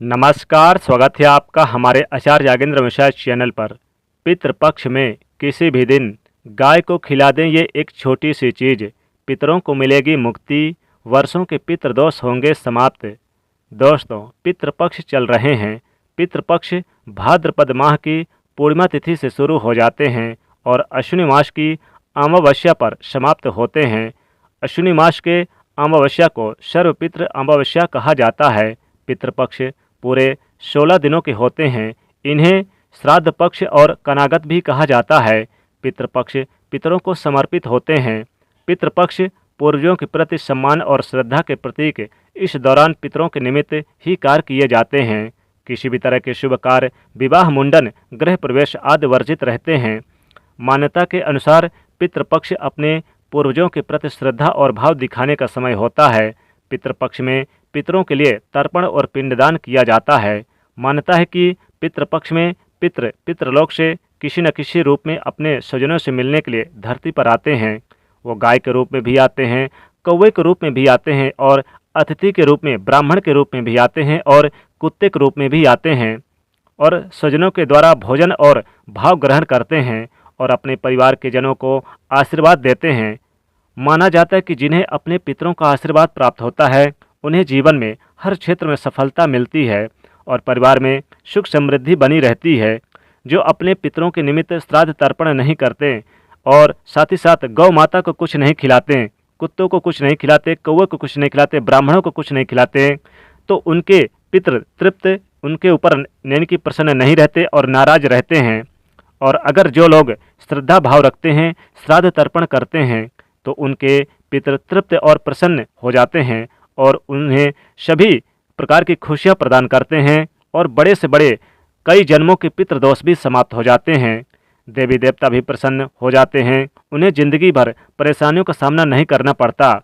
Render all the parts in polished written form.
नमस्कार, स्वागत है आपका हमारे आचार्य यागेंद्र मिश्रा चैनल पर। पितृपक्ष में किसी भी दिन गाय को खिला दें, ये एक छोटी सी चीज़, पितरों को मिलेगी मुक्ति, वर्षों के पितृदोष होंगे समाप्त। दोस्तों, पितृपक्ष चल रहे हैं। पितृपक्ष भाद्रपद माह की पूर्णिमा तिथि से शुरू हो जाते हैं और अश्विनी मास की अमावस्या पर समाप्त होते हैं। अश्विनी मास के अमावस्या को सर्वपितृ अमावस्या कहा जाता है। पितृपक्ष पूरे 16 दिनों के होते हैं। इन्हें श्राद्ध पक्ष और कनागत भी कहा जाता है। पितृपक्ष पितरों को समर्पित होते हैं। पितृपक्ष पूर्वजों के प्रति सम्मान और श्रद्धा के प्रतीक इस दौरान पितरों के निमित्त ही कार्य किए जाते हैं। किसी भी तरह के शुभ कार्य, विवाह, मुंडन, गृह प्रवेश आदि वर्जित रहते हैं। मान्यता के अनुसार पितृपक्ष अपने पूर्वजों के प्रति श्रद्धा और भाव दिखाने का समय होता है। पितृपक्ष में पितरों के लिए तर्पण और पिंडदान किया जाता है। मान्यता है कि पितृपक्ष में पितृलोक से किसी न किसी रूप में अपने स्वजनों से मिलने के लिए धरती पर आते हैं। वो गाय के रूप में भी आते हैं, कौवे के रूप में भी आते हैं और अतिथि के रूप में, ब्राह्मण के रूप में भी आते हैं और कुत्ते के रूप में भी आते हैं और स्वजनों के द्वारा भोजन और भाव ग्रहण करते हैं और अपने परिवार के जनों को आशीर्वाद देते हैं। माना जाता है कि जिन्हें अपने पितरों का आशीर्वाद प्राप्त होता है, उन्हें जीवन में हर क्षेत्र में सफलता मिलती है और परिवार में सुख समृद्धि बनी रहती है। जो अपने पितरों के निमित्त श्राद्ध तर्पण नहीं करते और साथ ही साथ गौ माता को कुछ नहीं खिलाते, कुत्तों को कुछ नहीं खिलाते, कौवे को कुछ नहीं खिलाते, ब्राह्मणों को कुछ नहीं खिलाते, तो उनके पितृ तृप्त उनके ऊपर यानी कि प्रसन्न नहीं रहते और नाराज रहते हैं। और अगर जो लोग श्रद्धा भाव रखते हैं, श्राद्ध तर्पण करते हैं, तो उनके पितृ तृप्त और प्रसन्न हो जाते हैं और उन्हें सभी प्रकार की खुशियां प्रदान करते हैं और बड़े से बड़े कई जन्मों के पितृदोष भी समाप्त हो जाते हैं। देवी देवता भी प्रसन्न हो जाते हैं, उन्हें जिंदगी भर परेशानियों का सामना नहीं करना पड़ता।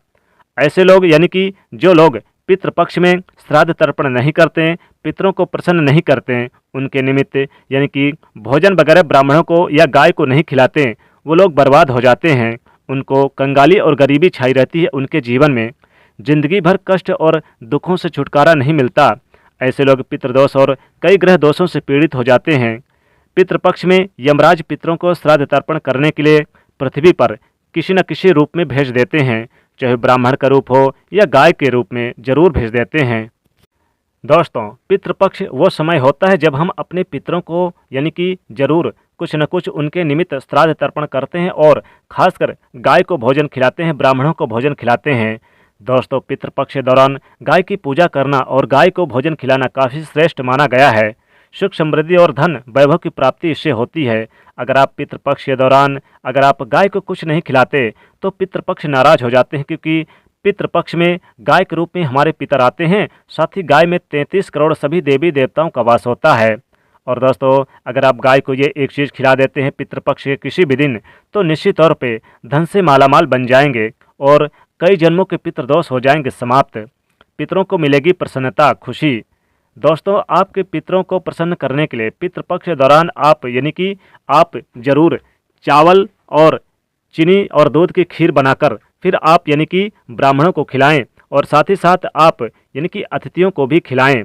ऐसे लोग यानी कि जो लोग पितृपक्ष में श्राद्ध तर्पण नहीं करते, पितरों को प्रसन्न नहीं करते, उनके निमित्त यानी कि भोजन वगैरह ब्राह्मणों को या गाय को नहीं खिलाते, वो लोग बर्बाद हो जाते हैं। उनको कंगाली और गरीबी छाई रहती है उनके जीवन में। जिंदगी भर कष्ट और दुखों से छुटकारा नहीं मिलता। ऐसे लोग पितृदोष और कई ग्रह दोषों से पीड़ित हो जाते हैं। पितृपक्ष में यमराज पितरों को श्राद्ध तर्पण करने के लिए पृथ्वी पर किसी न किसी रूप में भेज देते हैं, चाहे ब्राह्मण का रूप हो या गाय के रूप में जरूर भेज देते हैं। दोस्तों, पितृपक्ष वो समय होता है जब हम अपने पितरों को यानी कि जरूर कुछ न कुछ उनके निमित्त श्राद्ध तर्पण करते हैं और खासकर गाय को भोजन खिलाते हैं, ब्राह्मणों को भोजन खिलाते हैं। दोस्तों, पितृपक्ष के दौरान गाय की पूजा करना और गाय को भोजन खिलाना काफ़ी श्रेष्ठ माना गया है। सुख समृद्धि और धन वैभव की प्राप्ति इससे होती है। अगर आप पितृपक्ष के दौरान अगर आप गाय को कुछ नहीं खिलाते तो पितृपक्ष नाराज हो जाते हैं, क्योंकि पितृपक्ष में गाय के रूप में हमारे पितर आते हैं। साथ ही गाय में 33 करोड़ सभी देवी देवताओं का वास होता है। और दोस्तों, अगर आप गाय को ये एक चीज़ खिला देते हैं पितृपक्ष के किसी भी दिन, तो निश्चित तौर पे धन से मालामाल बन जाएंगे और कई जन्मों के पितृदोष हो जाएंगे समाप्त। पितरों को मिलेगी प्रसन्नता, खुशी। दोस्तों, आपके पितरों को प्रसन्न करने के लिए पितृपक्ष के दौरान आप यानी कि आप जरूर चावल और चीनी और दूध की खीर बनाकर फिर आप यानी कि ब्राह्मणों को खिलाएं और साथ ही साथ आप यानी कि अतिथियों को भी खिलाएं।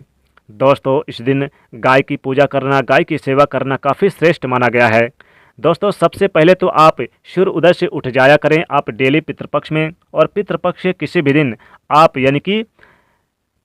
दोस्तों, इस दिन गाय की पूजा करना, गाय की सेवा करना काफ़ी श्रेष्ठ माना गया है। दोस्तों, सबसे पहले तो आप सूर्य उदय से उठ जाया करें आप डेली पितृपक्ष में, और पितृपक्ष के किसी भी दिन आप यानी कि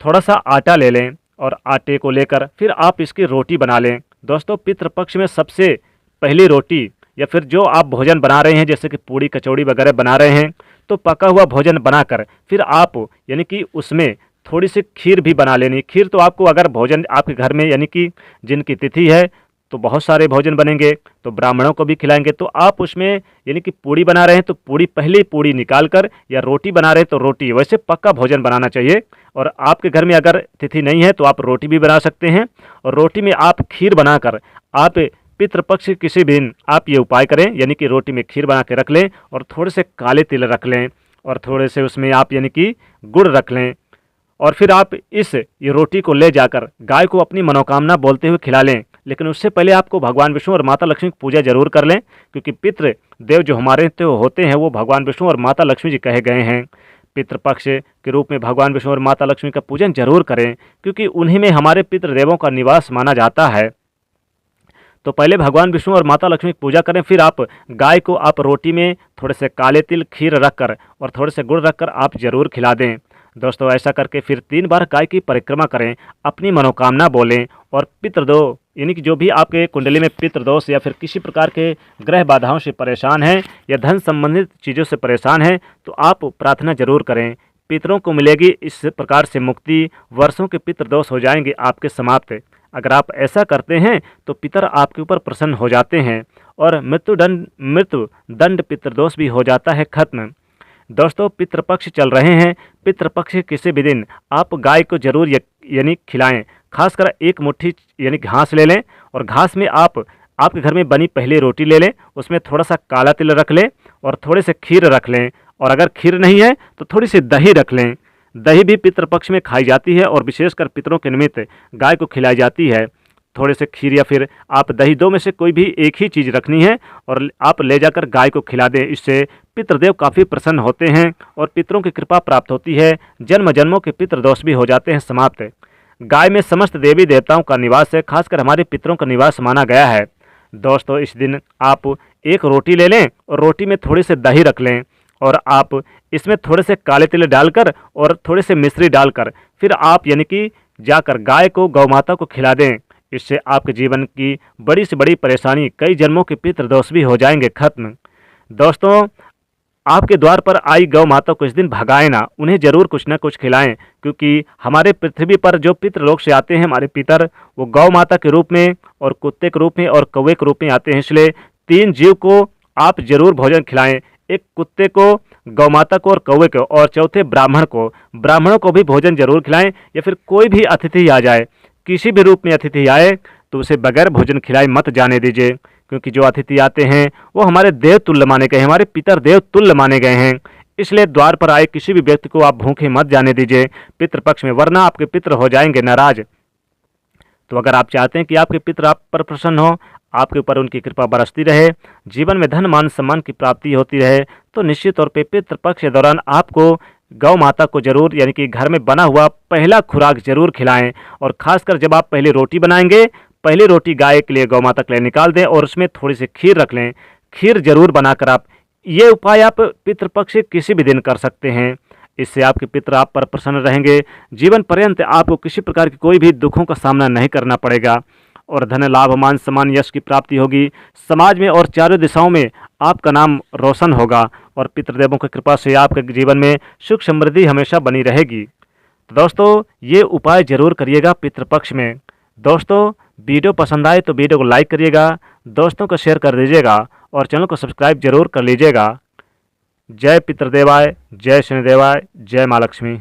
थोड़ा सा आटा ले लें और आटे को लेकर फिर आप इसकी रोटी बना लें। दोस्तों, पितृपक्ष में सबसे पहली रोटी या फिर जो आप भोजन बना रहे हैं, जैसे कि पूड़ी कचौड़ी वगैरह बना रहे हैं, तो पका हुआ भोजन बनाकर फिर आप यानी कि उसमें थोड़ी सी खीर भी बना लेनी। खीर तो आपको अगर भोजन आपके घर में यानी कि जिनकी तिथि है तो बहुत सारे भोजन बनेंगे, तो ब्राह्मणों को भी खिलाएंगे, तो आप उसमें यानी कि पूड़ी बना रहे हैं तो पूड़ी पहली पूड़ी निकाल कर, या रोटी बना रहे हैं तो रोटी, वैसे पक्का भोजन बनाना चाहिए। और आपके घर में अगर तिथि नहीं है तो आप रोटी भी बना सकते हैं और रोटी में आप खीर बनाकर आप पितृपक्ष किसी दिन आप ये उपाय करें, यानी कि रोटी में खीर बना के रख लें और थोड़े से काले तिल रख लें और थोड़े से उसमें आप यानी कि गुड़ रख लें और फिर आप ये रोटी को ले जाकर गाय को अपनी मनोकामना बोलते हुए खिला लें। लेकिन उससे पहले आपको भगवान विष्णु और माता लक्ष्मी की पूजा जरूर कर लें, क्योंकि पितृ देव जो हमारे होते हैं वो भगवान विष्णु और माता लक्ष्मी जी कहे गए हैं। पितृपक्ष के रूप में भगवान विष्णु और माता लक्ष्मी का पूजन जरूर करें, क्योंकि उन्हीं में हमारे पितृदेवों का निवास माना जाता है। तो पहले भगवान विष्णु और माता लक्ष्मी की पूजा करें, फिर आप गाय को आप रोटी में थोड़े से काले तिल, खीर रखकर और थोड़े से गुड़ रखकर आप जरूर खिला दें। दोस्तों ऐसा करके फिर 3 बार गाय की परिक्रमा करें, अपनी मनोकामना बोलें और पितृदो यानी कि जो भी आपके कुंडली में पितृदोष या फिर किसी प्रकार के ग्रह बाधाओं से परेशान हैं या धन संबंधित चीज़ों से परेशान हैं, तो आप प्रार्थना जरूर करें। पितरों को मिलेगी इस प्रकार से मुक्ति, वर्षों के पितृदोष हो जाएंगे आपके समाप्त। अगर आप ऐसा करते हैं तो पितर आपके ऊपर प्रसन्न हो जाते हैं और मृत्यु दंड पितृदोष भी हो जाता है खत्म। दोस्तों पितृपक्ष चल रहे हैं, पितृपक्ष के किसी भी दिन आप गाय को जरूर यानी खिलाएं। खासकर एक मुट्ठी यानी घास ले लें और घास में आपके घर में बनी पहली रोटी ले लें, उसमें थोड़ा सा काला तिल रख लें और थोड़े से खीर रख लें, और अगर खीर नहीं है तो थोड़ी सी दही रख लें। दही भी पितृपक्ष में खाई जाती है और विशेषकर पितरों के निमित्त गाय को खिलाई जाती है। थोड़े से खीर या फिर आप दही, दो में से कोई भी एक ही चीज़ रखनी है और आप ले जाकर गाय को खिला दें। इससे पितृदेव काफ़ी प्रसन्न होते हैं और पितरों की कृपा प्राप्त होती है, जन्म जन्मों के पितृदोष भी हो जाते हैं समाप्त। गाय में समस्त देवी देवताओं का निवास है, खासकर हमारे पितरों का निवास माना गया है। दोस्तों इस दिन आप एक रोटी ले लें और रोटी में थोड़ी से दही रख लें और आप इसमें थोड़े से काले तिल डालकर और थोड़े से मिश्री डालकर फिर आप यानी कि जाकर गाय को, गौ माता को खिला दें। इससे आपके जीवन की बड़ी से बड़ी परेशानी, कई जन्मों के पितृदोष भी हो जाएंगे खत्म। दोस्तों आपके द्वार पर आई गौ माता को इस दिन भगाएं ना, उन्हें जरूर कुछ ना कुछ खिलाएं, क्योंकि हमारे पृथ्वी पर जो पितृलोक से आते हैं हमारे पितर, वो गौ माता के रूप में और कुत्ते के रूप में और कौवे के रूप में आते हैं। इसलिए 3 जीव को आप जरूर भोजन खिलाएं, एक कुत्ते को, गौ माता को और कौवे को, और चौथे ब्राह्मणों को भी भोजन जरूर खिलाएं। या फिर कोई भी अतिथि आ जाए, किसी भी रूप में अतिथि आए तो उसे बगैर भोजन खिलाए मत जाने दीजिए, क्योंकि जो अतिथि आते हैं वो हमारे देव तुल्य माने गए हैं, हमारे पितर देव तुल्य माने गए हैं। इसलिए द्वार पर आए किसी भी व्यक्ति को आप भूखे मत जाने दीजिए पितृपक्ष में, वरना आपके पितर हो जाएंगे नाराज। तो अगर आप चाहते हैं कि आपके पितर आप पर प्रसन्न हो, आपके ऊपर उनकी कृपा बरसती रहे, जीवन में धन मान सम्मान की प्राप्ति होती रहे, तो निश्चित तौर पे पितृपक्ष के दौरान आपको गौ माता को जरूर यानी कि घर में बना हुआ पहला खुराक जरूर खिलाएं। और खासकर जब आप पहली रोटी बनाएंगे, पहली रोटी गाय के लिए, गौ माता के लिए निकाल दें और उसमें थोड़ी सी खीर रख लें। खीर जरूर बनाकर आप ये उपाय आप पितृपक्ष किसी भी दिन कर सकते हैं। इससे आपके पितर आप पर प्रसन्न रहेंगे, जीवन पर्यंत आपको किसी प्रकार की कोई भी दुखों का सामना नहीं करना पड़ेगा और धन लाभ, मान सम्मान, यश की प्राप्ति होगी। समाज में और चारों दिशाओं में आपका नाम रोशन होगा और पितृदेवों की कृपा से आपके जीवन में सुख समृद्धि हमेशा बनी रहेगी। तो दोस्तों ये उपाय जरूर करिएगा पितृपक्ष में। दोस्तों वीडियो पसंद आए तो वीडियो को लाइक करिएगा, दोस्तों को शेयर कर दीजिएगा और चैनल को सब्सक्राइब जरूर कर लीजिएगा। जय पितृदेवाय, जय शनिदेवाय, जय माँ लक्ष्मी।